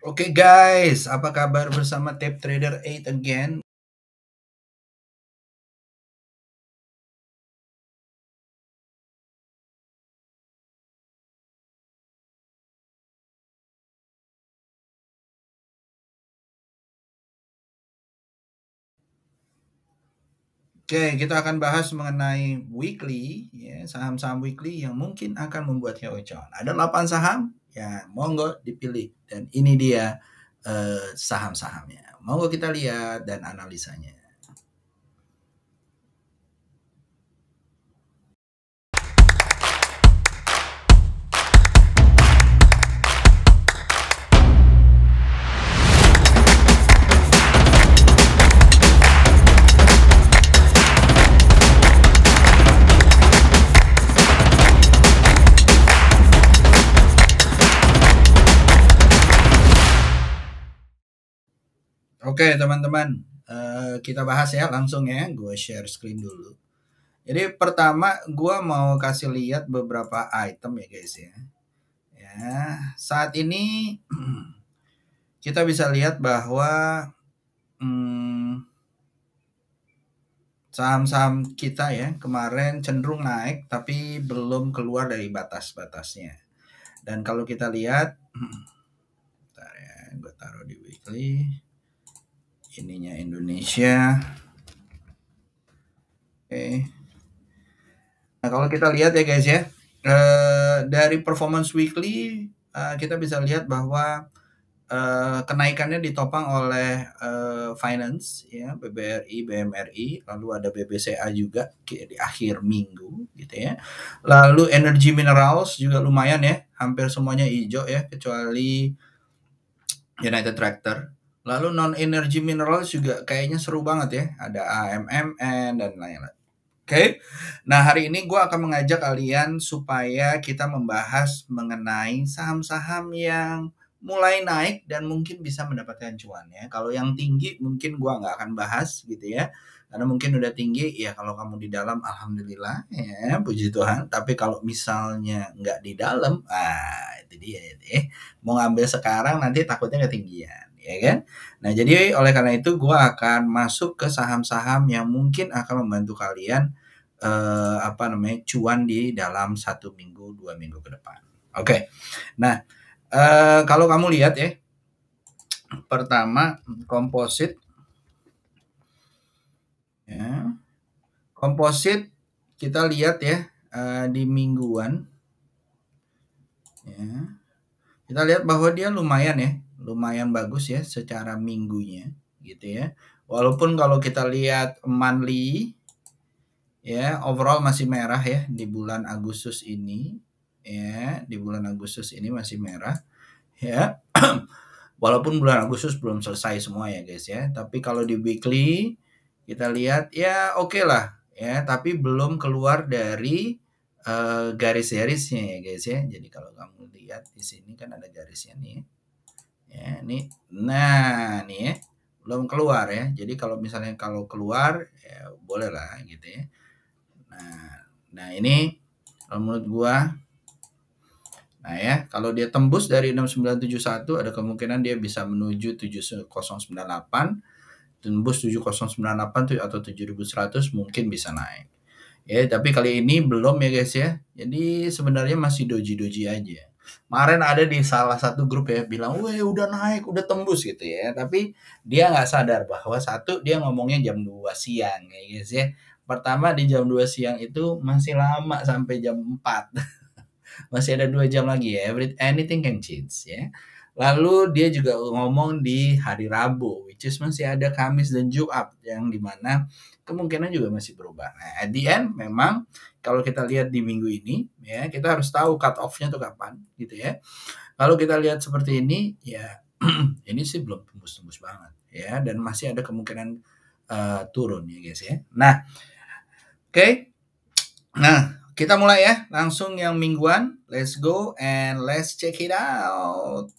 Oke guys, apa kabar bersama Tape Trader 8 again? Oke, kita akan bahas mengenai weekly, ya, saham-saham weekly yang mungkin akan membuat keuangan. Ada 8 saham, ya monggo dipilih. Dan ini dia saham-sahamnya. Monggo kita lihat dan analisanya. Oke teman-teman, kita bahas ya langsung ya. Gue share screen dulu. Jadi pertama gue mau kasih lihat beberapa item ya guys ya. Ya, saat ini kita bisa lihat bahwa saham-saham kita ya kemarin cenderung naik tapi belum keluar dari batas-batasnya. Dan kalau kita lihat, bentar ya, gue taruh di weekly. Ininya Indonesia. Oke. Nah kalau kita lihat ya guys ya, dari performance weekly kita bisa lihat bahwa kenaikannya ditopang oleh finance ya, BBRI, BMRI, lalu ada BBCA juga di akhir minggu gitu ya. Lalu energy minerals juga lumayan ya, hampir semuanya hijau ya kecuali United Tractor. Lalu non energy minerals juga kayaknya seru banget ya, ada AMMN dan lain-lain. Oke, nah hari ini gue akan mengajak kalian supaya kita membahas mengenai saham-saham yang mulai naik dan mungkin bisa mendapatkan cuan ya. Kalau yang tinggi mungkin gue nggak akan bahas gitu ya, karena mungkin udah tinggi ya. Kalau kamu di dalam, alhamdulillah ya, puji Tuhan. Tapi kalau misalnya nggak di dalam, itu dia ya. Mau ngambil sekarang nanti takutnya ketinggian. Ya kan? Nah jadi oleh karena itu gue akan masuk ke saham-saham yang mungkin akan membantu kalian cuan di dalam 1 minggu 2 minggu ke depan. Oke. Nah kalau kamu lihat ya, pertama komposit ya, komposit kita lihat ya di mingguan ya, kita lihat bahwa dia lumayan ya, lumayan bagus ya secara minggunya gitu ya. Walaupun kalau kita lihat monthly ya, overall masih merah ya di bulan Agustus ini ya, di bulan Agustus ini masih merah ya. Walaupun bulan Agustus belum selesai semua ya guys ya, tapi kalau di weekly kita lihat ya oke lah ya, tapi belum keluar dari garis-garisnya ya guys ya. Jadi kalau kamu lihat di sini kan ada garisnya nih ya, nih, nah nih ya, belum keluar ya. Jadi kalau misalnya kalau keluar ya boleh lah gitu ya. Nah ini kalau menurut gua, nah ya kalau dia tembus dari 6971 ada kemungkinan dia bisa menuju 7098, tembus 7098 atau 7100 mungkin bisa naik ya. Tapi kali ini belum ya guys ya, jadi sebenarnya masih doji-doji aja. Kemarin ada di salah satu grup ya bilang, weh udah naik, udah tembus gitu ya. Tapi dia nggak sadar bahwa satu, dia ngomongnya jam 2 siang ya guys ya. Pertama di jam 2 siang itu masih lama sampai jam 4. Masih ada 2 jam lagi ya, anything can change ya. Lalu dia juga ngomong di hari Rabu, which is masih ada Kamis dan Jumat, yang dimana kemungkinan juga masih berubah. Nah, at the end memang kalau kita lihat di minggu ini ya, kita harus tahu cut off-nya tuh kapan gitu ya. Kalau kita lihat seperti ini ya, ini sih belum tembus-tembus banget ya, dan masih ada kemungkinan turun ya guys ya. Nah, oke. Nah, kita mulai ya, langsung yang mingguan. Let's go and let's check it out.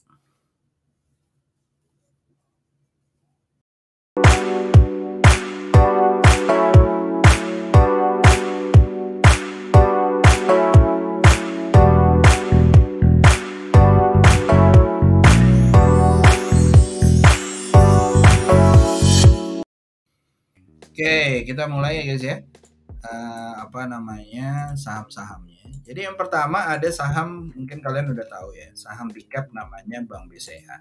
Oke, kita mulai ya guys ya. Apa namanya, saham-sahamnya. Jadi yang pertama ada saham, mungkin kalian udah tahu ya, saham big cap namanya Bank BCA.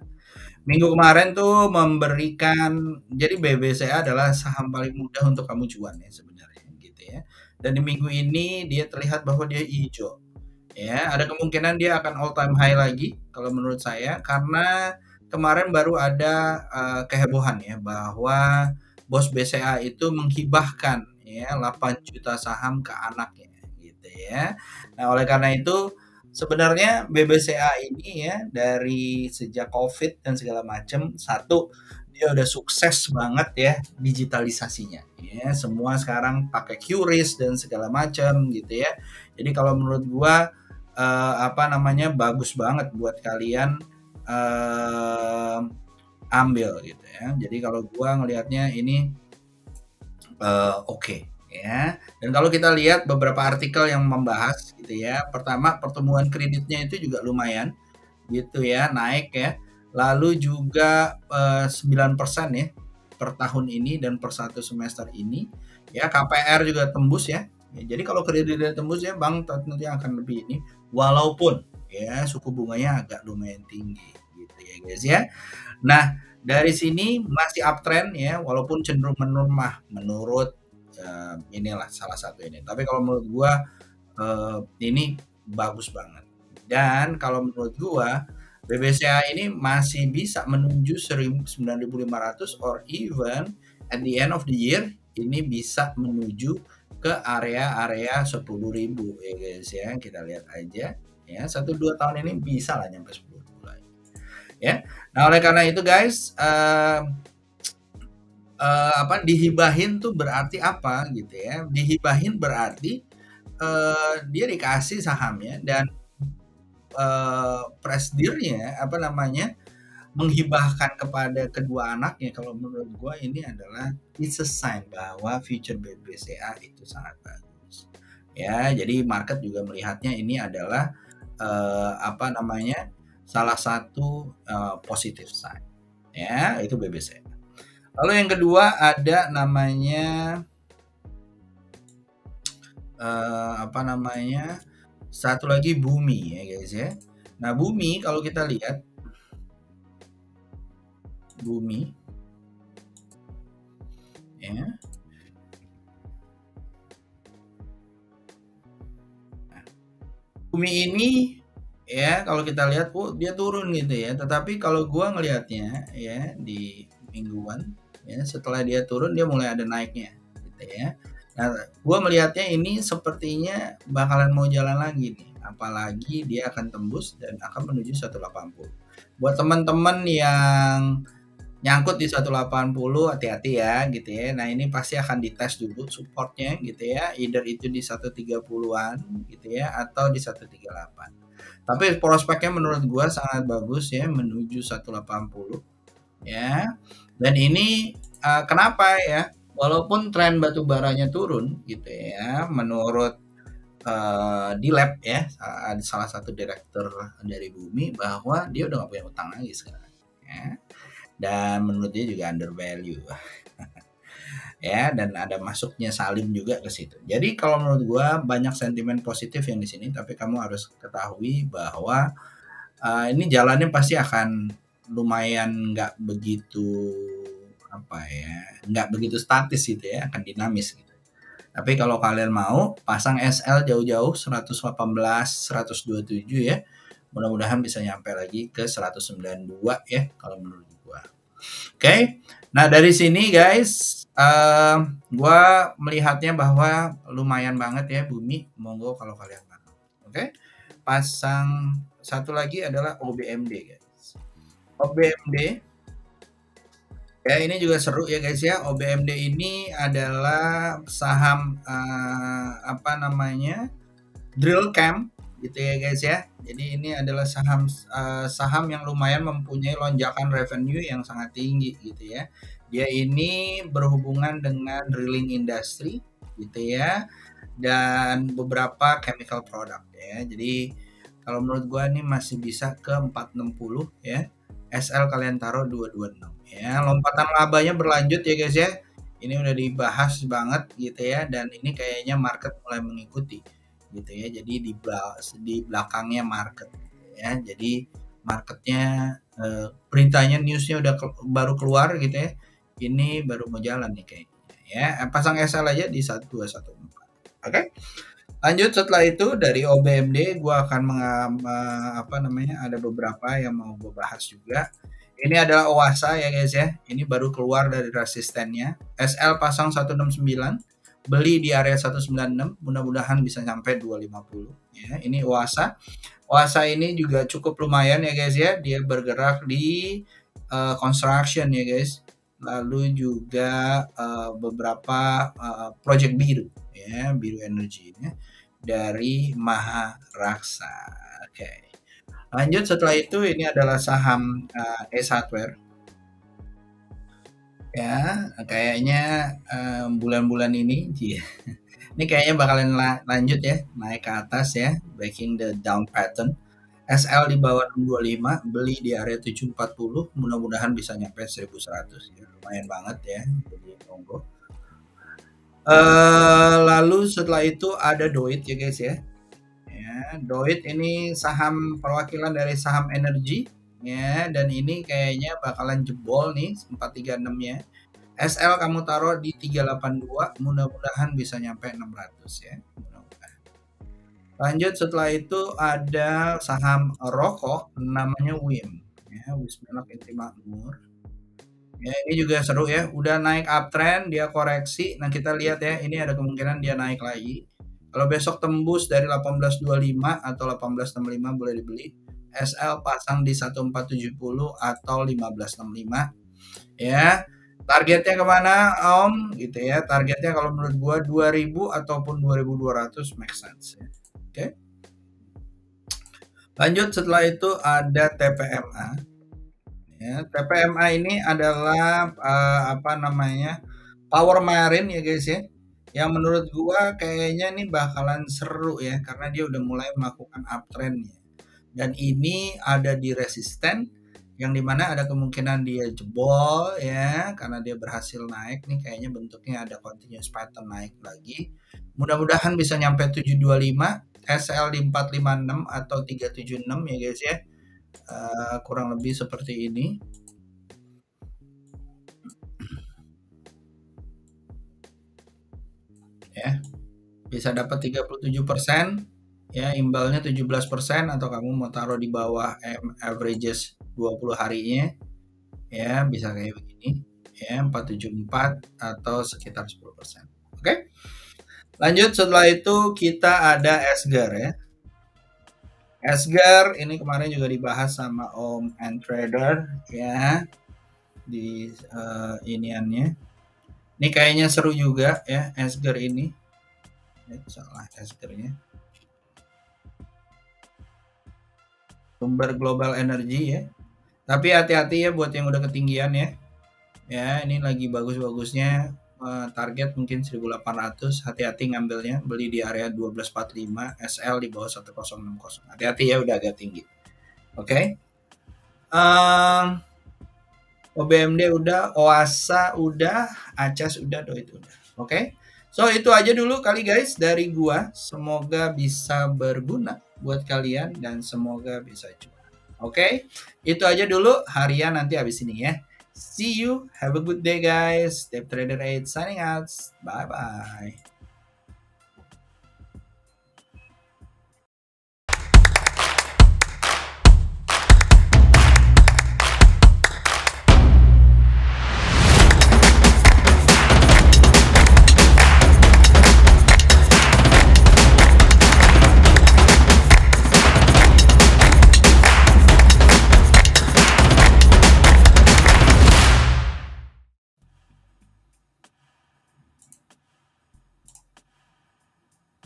Minggu kemarin tuh memberikan, jadi BBCA adalah saham paling mudah untuk kamu cuan ya sebenarnya gitu ya. Dan di minggu ini dia terlihat bahwa dia hijau. Ya, ada kemungkinan dia akan all time high lagi kalau menurut saya, karena kemarin baru ada kehebohan ya bahwa bos BCA itu menghibahkan ya 8 juta saham ke anaknya gitu ya. Nah, oleh karena itu sebenarnya BBCA ini ya dari sejak Covid dan segala macam, satu dia udah sukses banget ya digitalisasinya ya. Semua sekarang pakai QRIS dan segala macam gitu ya. Jadi kalau menurut gua apa namanya, bagus banget buat kalian ambil gitu ya. Jadi kalau gua ngelihatnya ini oke ya. Dan kalau kita lihat beberapa artikel yang membahas gitu ya, pertama pertumbuhan kreditnya itu juga lumayan gitu ya, naik ya. Lalu juga 9% ya per tahun ini dan per satu semester ini. Ya, KPR juga tembus ya. Ya, jadi kalau kreditnya tembus ya, bank tentunya akan lebih ini, walaupun ya suku bunganya agak lumayan tinggi gitu ya guys ya. Nah, dari sini masih uptrend ya, walaupun cenderung melemah menurut inilah salah satu ini. Tapi kalau menurut gua ini bagus banget. Dan kalau menurut gua BBCA ini masih bisa menuju 9.500 or even at the end of the year ini bisa menuju ke area-area 10.000 ya guys ya. Kita lihat aja ya, 1-2 tahun ini bisa lah nyampe 10.000 lagi. Ya. Nah, oleh karena itu guys, apa dihibahin tuh berarti apa gitu ya? Dihibahin berarti dia dikasih sahamnya dan presidennya apa namanya, menghibahkan kepada kedua anaknya. Kalau menurut gua ini adalah it's a sign bahwa future BBCA itu sangat bagus. Ya, jadi market juga melihatnya ini adalah apa namanya, salah satu positive sign. Ya, itu BBCA. Lalu yang kedua ada namanya apa namanya, satu lagi Bumi ya guys ya. Nah, Bumi kalau kita lihat Bumi ya. Nah, Bumi ini ya kalau kita lihat dia turun gitu ya. Tetapi kalau gua ngelihatnya ya di mingguan ya, setelah dia turun dia mulai ada naiknya gitu ya. Nah, gua melihatnya ini sepertinya bakalan mau jalan lagi nih, apalagi dia akan tembus dan akan menuju 180. Buat teman-teman yang nyangkut di 180 hati-hati ya gitu ya. Nah, ini pasti akan dites dulu supportnya gitu ya, either itu di 130-an gitu ya atau di 138. Tapi prospeknya menurut gua sangat bagus ya menuju 180 ya. Dan ini kenapa ya? Walaupun tren batu baranya turun gitu ya, menurut di lab ya, salah satu direktur dari Bumi bahwa dia udah nggak punya utang lagi sekarang ya. Dan menurut dia juga under value ya, dan ada masuknya Salim juga ke situ. Jadi kalau menurut gua banyak sentimen positif yang di sini, tapi kamu harus ketahui bahwa ini jalannya pasti akan lumayan nggak begitu apa ya, nggak begitu statis gitu ya, akan dinamis gitu. Tapi kalau kalian mau pasang SL jauh-jauh 118, 127 ya, mudah-mudahan bisa nyampe lagi ke 192 ya kalau menurut gua. Oke. Nah, dari sini guys, gua melihatnya bahwa lumayan banget ya Bumi. Monggo kalau kalian mau. Oke. Pasang satu lagi adalah OBMD guys. OBMD ya, ini juga seru ya guys ya. OBMD ini adalah saham apa namanya, drill camp gitu ya guys ya. Jadi ini adalah saham yang lumayan mempunyai lonjakan revenue yang sangat tinggi gitu ya. Dia ini berhubungan dengan drilling industry gitu ya, dan beberapa chemical product ya. Jadi kalau menurut gua nih masih bisa ke 460 ya. SL kalian taruh 226 ya. Lompatan labanya berlanjut ya guys ya. Ini udah dibahas banget gitu ya, dan ini kayaknya market mulai mengikuti gitu ya. Jadi di belakangnya market ya. Jadi marketnya beritanya, newsnya udah baru keluar gitu ya. Ini baru mau jalan nih kayaknya ya. Pasang SL aja di 1214. Oke. Lanjut setelah itu dari OBMD gua akan apa namanya, ada beberapa yang mau gue bahas juga. Ini adalah OASA ya guys ya. Ini baru keluar dari resistennya. SL pasang 169, beli di area 196, mudah-mudahan bisa sampai 250 ya. Ini OASA. OASA ini juga cukup lumayan ya guys ya. Dia bergerak di construction ya guys. Lalu juga beberapa project biru ya, biru energinya dari Maharaksa. Oke. Lanjut setelah itu, ini adalah saham Ace Hardware. Ya, kayaknya bulan-bulan ini ini kayaknya bakalan lanjut ya, naik ke atas ya, breaking the down pattern. SL di bawah 625, beli di area 740, mudah-mudahan bisa nyampe 1100 ya, lumayan banget ya. Jadi monggo. Lalu setelah itu ada Doit ya guys ya. Ya, Doit ini saham perwakilan dari saham energi ya, dan ini kayaknya bakalan jebol nih 436 ya. SL kamu taruh di 382, mudah-mudahan bisa nyampe 600 ya. Lanjut setelah itu ada saham rokok namanya WIM ya, Wismilak Intri Makmur. Ya, ini juga seru ya, udah naik uptrend, dia koreksi. Nah, kita lihat ya, ini ada kemungkinan dia naik lagi. Kalau besok tembus dari 1825 atau 1865 boleh dibeli. SL pasang di 1470 atau 1565 ya. Targetnya kemana Om gitu ya, targetnya kalau menurut gua 2000 ataupun 2200 make sense ya. Oke. Lanjut setelah itu ada TPMA ya. TPMA ini adalah apa namanya, Power Marine ya guys ya, yang menurut gua kayaknya nih bakalan seru ya, karena dia udah mulai melakukan uptrend ya. Dan ini ada di resisten, yang dimana ada kemungkinan dia jebol ya, karena dia berhasil naik nih, kayaknya bentuknya ada continuous pattern naik lagi. Mudah-mudahan bisa nyampe 725, SL di 456 atau 376 ya guys ya. Kurang lebih seperti ini. Ya, bisa dapat 37% ya, imbalnya 17%, atau kamu mau taruh di bawah averages 20 harinya ya, bisa kayak begini ya, 474 atau sekitar 10%. Oke. Lanjut setelah itu kita ada Esgar ya. Esgar ini kemarin juga dibahas sama Om and Trader ya, di iniannya. Ini kayaknya seru juga ya Esgar ini. Salah Esgarnya. Sumber global energi ya. Tapi hati-hati ya buat yang udah ketinggian ya. Ya, ini lagi bagus-bagusnya, target mungkin 1800, hati-hati ngambilnya, beli di area 1245, SL di bawah 1060. Hati-hati ya, udah agak tinggi. Oke. OBMD udah, OASA udah, ACAS udah, Doit udah. Oke. So itu aja dulu kali guys dari gua. Semoga bisa berguna buat kalian dan semoga bisa cuan. Oke. Itu aja dulu harian nanti habis ini ya. See you. Have a good day guys. Step Trader 8 signing out. Bye bye.